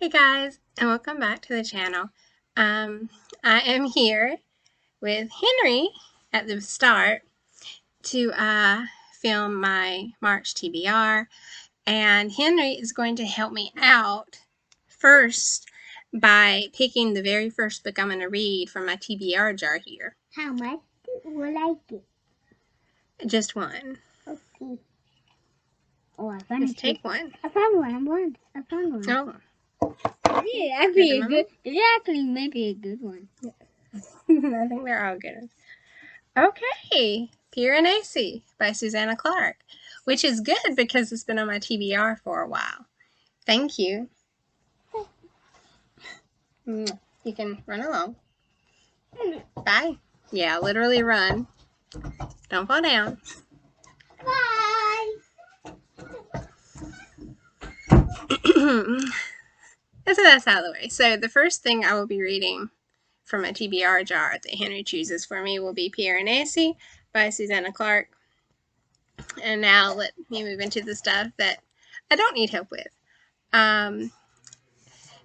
Hey guys, and welcome back to the channel. I am here with Henry at the start to film my March TBR, and Henry is going to help me out first by picking the very first book I'm going to read from my TBR jar here. How much will I get? Just one. Okay. Oh, I found Just take one. I found one. I found one. Oh. Yeah, actually a good. It's actually maybe a good one. I think they're all good. Okay, Piranesi by Susanna Clarke, which is good because it's been on my TBR for a while. Thank you. You can run along. Bye. Yeah, literally run. Don't fall down. Bye. So that's out of the way. So the first thing I will be reading from my TBR jar that Henry chooses for me will be Piranesi by Susanna Clarke. And now let me move into the stuff that I don't need help with.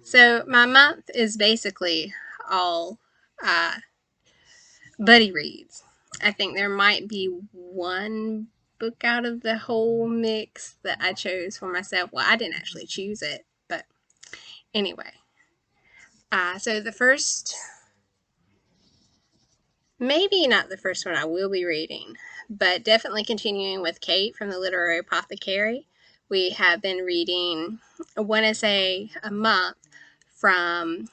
So my month is basically all buddy reads. I think there might be one book out of the whole mix that I chose for myself. Well, I didn't actually choose it, but anyway. So the first, maybe not the first one I will be reading, but definitely continuing with Kate from the Literary Apothecary. We have been reading one essay a month from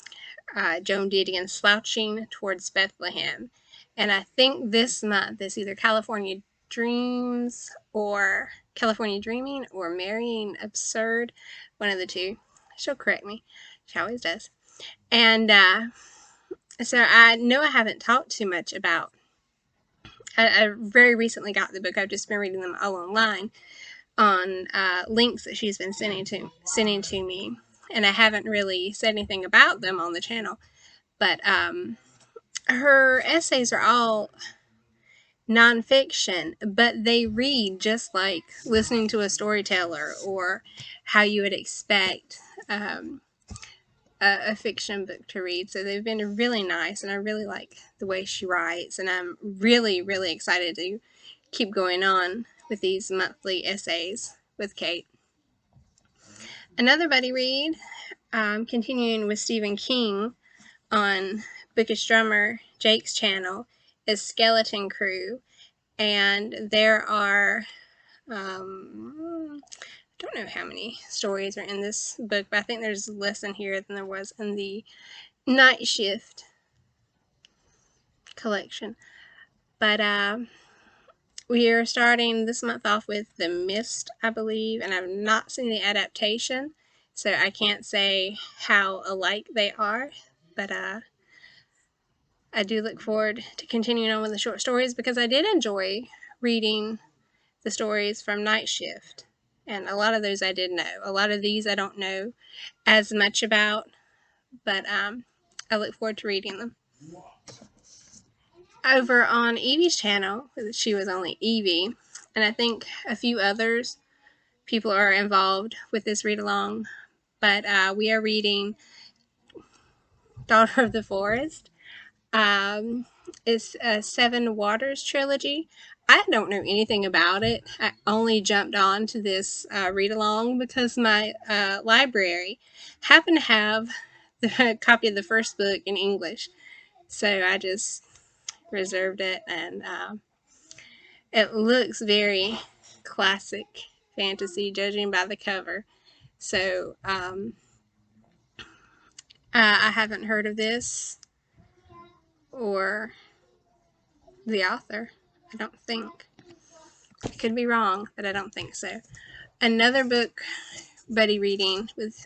Joan Didion's Slouching towards Bethlehem. And I think this month is either California Dreams or California Dreaming or Marrying Absurd, one of the two. She'll correct me. She always does. And so I know I haven't talked too much about. I very recently got the book. I've just been reading them all online on links that she's been sending to me, and I haven't really said anything about them on the channel. But her essays are all nonfiction, but they read just like listening to a storyteller or how you would expect a fiction book to read. So they've been really nice, and I really like the way she writes, and I'm really, really excited to keep going on with these monthly essays with Kate. Another buddy read, continuing with Stephen King on Bookish Drummer Jake's channel, is Skeleton Crew, and there are I don't know how many stories are in this book, but I think there's less in here than there was in the Night Shift collection. But we are starting this month off with The Mist, I believe, and I've not seen the adaptation, so I can't say how alike they are, but I do look forward to continuing on with the short stories because I did enjoy reading the stories from Night Shift, and a lot of those I did know. A lot of these I don't know as much about, but I look forward to reading them. Over on Evie's channel, she was only Evie, and I think a few others people are involved with this read-along, but we are reading Daughter of the Forest. It's a Seven Waters trilogy. I don't know anything about it. I only jumped on to this read-along because my library happened to have the copy of the first book in English. So I just reserved it, and it looks very classic fantasy, judging by the cover. So I haven't heard of this or the author, I don't think. I could be wrong, but I don't think so. Another book buddy reading with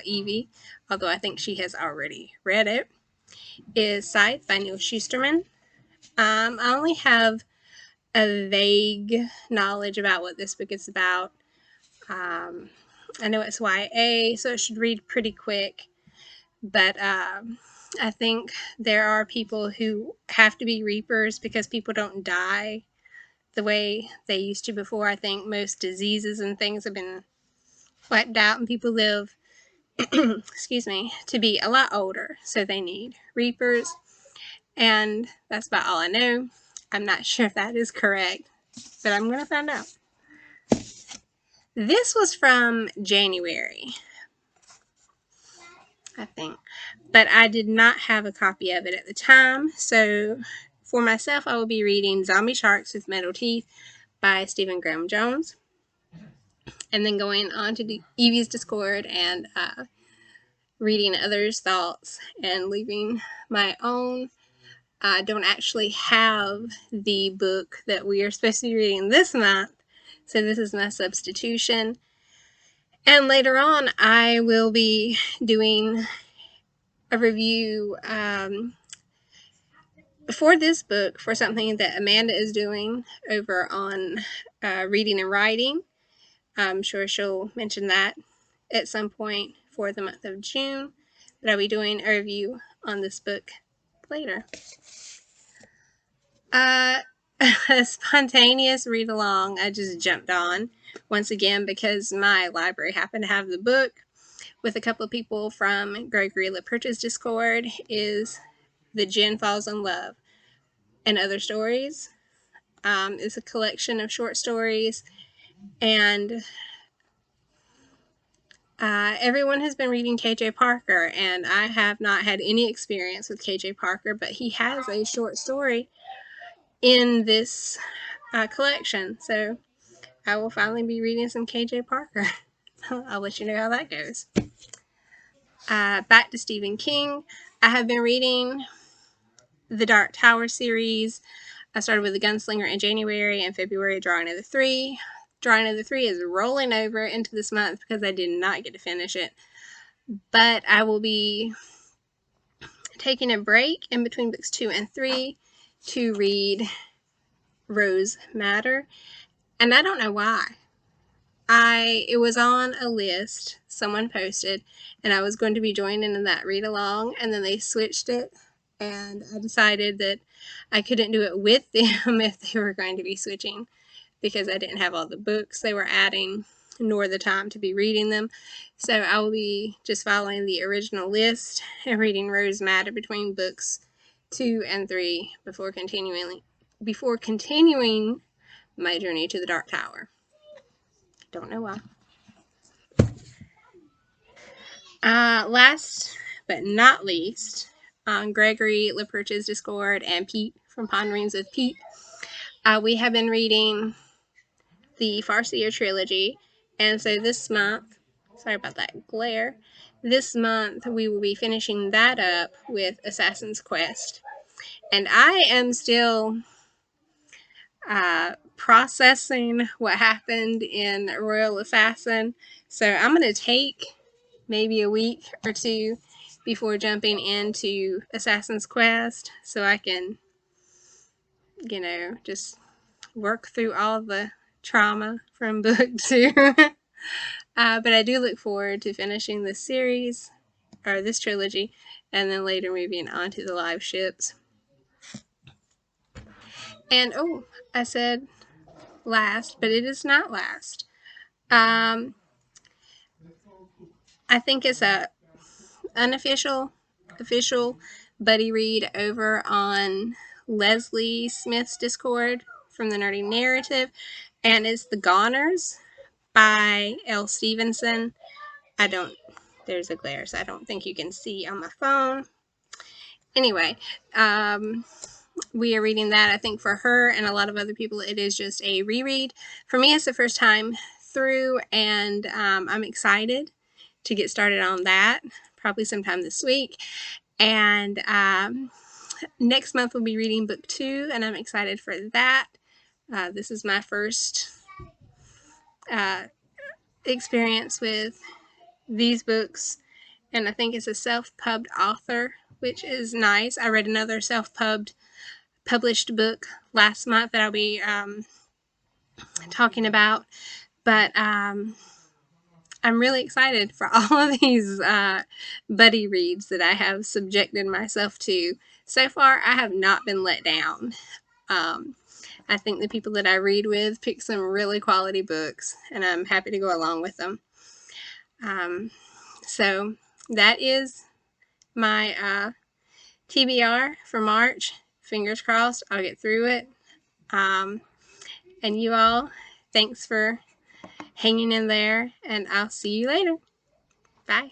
Evie, although I think she has already read it, is Scythe by Neal Shusterman. I only have a vague knowledge about what this book is about. I know it's YA, so it should read pretty quick, but I think there are people who have to be reapers because people don't die the way they used to before. I think most diseases and things have been wiped out and people live excuse me, to be a lot older, so they need reapers, and that's about all I know. I'm not sure if that is correct, but I'm going to find out. This was from January, I think, but I did not have a copy of it at the time, so for myself, I will be reading Zombie Sharks with Metal Teeth by Stephen Graham Jones, and then going on to Evie's Discord and reading others' thoughts and leaving my own. I don't actually have the book that we are supposed to be reading this month, so this is my substitution. And later on, I will be doing a review for this book for something that Amanda is doing over on Reading and Writing. I'm sure she'll mention that at some point for the month of June, but I'll be doing a review on this book later. A spontaneous read along I just jumped on once again because my library happened to have the book with a couple of people from Gregory Lepurch's Discord is The Djinn Falls in Love and Other Stories. It's a collection of short stories, and everyone has been reading K.J. Parker, and I have not had any experience with K.J. Parker, but he has a short story in this collection, so I will finally be reading some K.J. Parker. I'll let you know how that goes. Back to Stephen King. I have been reading the Dark Tower series. I started with The Gunslinger in January, and February Drawing of the Three. Drawing of the Three is rolling over into this month because I did not get to finish it. But I will be taking a break in between books 2 and 3 to read Rose Madder. And I don't know why. It was on a list someone posted, and I was going to be joining in that read along, and then they switched it, and I decided that I couldn't do it with them if they were going to be switching because I didn't have all the books they were adding nor the time to be reading them. So I will be just following the original list and reading Rose Madder between books 2 and 3 before continuing my journey to the Dark Tower. Don't know why. Last but not least, on Gregory Lepurch's Discord and Pete from Ponderings with Pete, we have been reading the Farseer Trilogy, and so this month, sorry about that glare, this month we will be finishing that up with Assassin's Quest, and I am still processing what happened in Royal Assassin, so I'm going to take maybe a week or two before jumping into Assassin's Quest so I can, just work through all the trauma from book 2. But I do look forward to finishing this series, or this trilogy, and then later moving on to the live ships. And, I said last, but it is not last. I think it's a official buddy read over on Leslie Smith's Discord from the Nerdy Narrative, and it's The Goners by L. Stephenson. There's a glare, so I don't think you can see on my phone. Anyway, we are reading that. I think for her and a lot of other people, it is just a reread. For me, it's the first time through, and I'm excited to get started on that, probably sometime this week. And next month we'll be reading book 2, and I'm excited for that. This is my first experience with these books, and I think it's a self-pubbed author, which is nice. I read another published book last month that I'll be talking about, but I'm really excited for all of these buddy reads that I have subjected myself to. So far, I have not been let down. I think the people that I read with pick some really quality books, and I'm happy to go along with them. So that is my TBR for March. Fingers crossed I'll get through it. And you all, thanks for hanging in there, and I'll see you later. Bye.